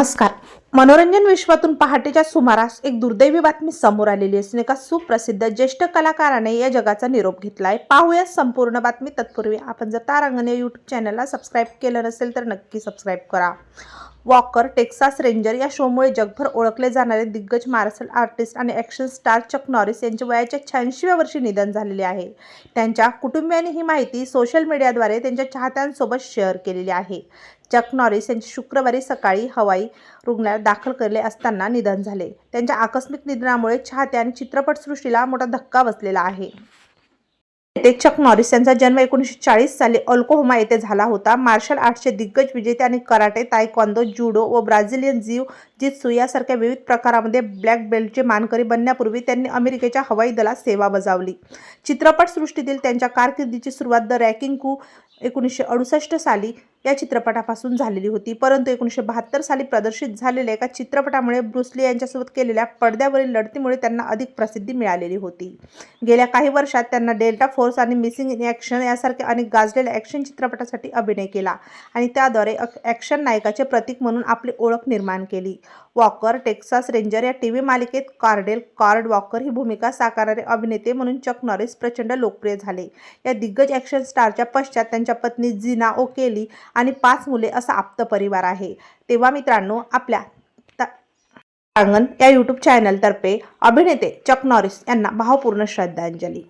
नमस्कार. मनोरंजन विश्वातून पहाटेच्या सुमारास एक दुर्दैवी बातमी समोर आलेली असून एका सुप्रसिद्ध ज्येष्ठ कलाकाराने या जगाचा निरोप घेतलाय. पाहूया संपूर्ण बातमी. तत्पूर्वी आपण जर तारांगण या यूट्यूब चॅनलला सबस्क्राईब केलं नसेल तर नक्की सबस्क्राईब करा. वॉकर टेक्सास रेंजर या शोमुळे जगभर ओळखले जाणारे दिग्गज मार्शल आर्टिस्ट आणि ॲक्शन स्टार चक नॉरिस यांचे वयाच्या 86व्या वर्षी निधन झालेले आहे. त्यांच्या कुटुंबियांनी ही माहिती सोशल मीडियाद्वारे त्यांच्या चाहत्यांसोबत शेअर केलेली आहे. चक नॉरिस यांचे शुक्रवारी सकाळी हवाई रुग्णालयात दाखल केले असताना निधन झाले. त्यांच्या आकस्मिक निधनामुळे चाहते आणि चित्रपटसृष्टीला मोठा धक्का बसलेला आहे. चक नॉरिस यांचा जन्म 1940 साली ओक्लाहोमा येथे झाला होता. मार्शल आर्ट्सचे दिग्गज विजेते आणि कराटे, तायक्वॉन्दो, जुडो व ब्राझिलियन जिऊ-जित्सू यासारख्या विविध प्रकारांमध्ये ब्लॅक बेल्टचे मानकरी बनण्यापूर्वी त्यांनी अमेरिकेच्या हवाई दलात सेवा बजावली. चित्रपटसृष्टीतील त्यांच्या कारकिर्दीची सुरुवात द रॉकिंग क्रू 1968 साली या चित्रपटापासून झालेली होती. परंतु 1972 साली प्रदर्शित झालेल्या एका चित्रपटामुळे ब्रूस ली यांच्यासोबत केलेल्या पडद्यावरील लढतीमुळे त्यांना अधिक प्रसिद्धी मिळालेली होती. गेल्या काही वर्षात त्यांना डेल्टा फोर्स आणि मिसिंग इन ॲक्शन यासारख्या अनेक गाजलेल्या ॲक्शन चित्रपटांसाठी अभिनय केला आणि त्याद्वारे ॲक्शन नायकाचे प्रतीक म्हणून आपली ओळख निर्माण केली. वॉकर टेक्सास रेंजर या टीव्ही मालिकेत कार्ड वॉकर ही भूमिका साकारणारे अभिनेते म्हणून चक नॉरिस प्रचंड लोकप्रिय झाले. या दिग्गज ॲक्शन स्टारच्या पश्चात त्यांच्या पत्नी जिना ओकेली आणि 5 मुले असा आप्त परिवार आहे. तेव्हा मित्रांनो, आपल्या तारांगण या यूट्यूब चॅनलतर्फे अभिनेते चक नॉरिस यांना भावपूर्ण श्रद्धांजली.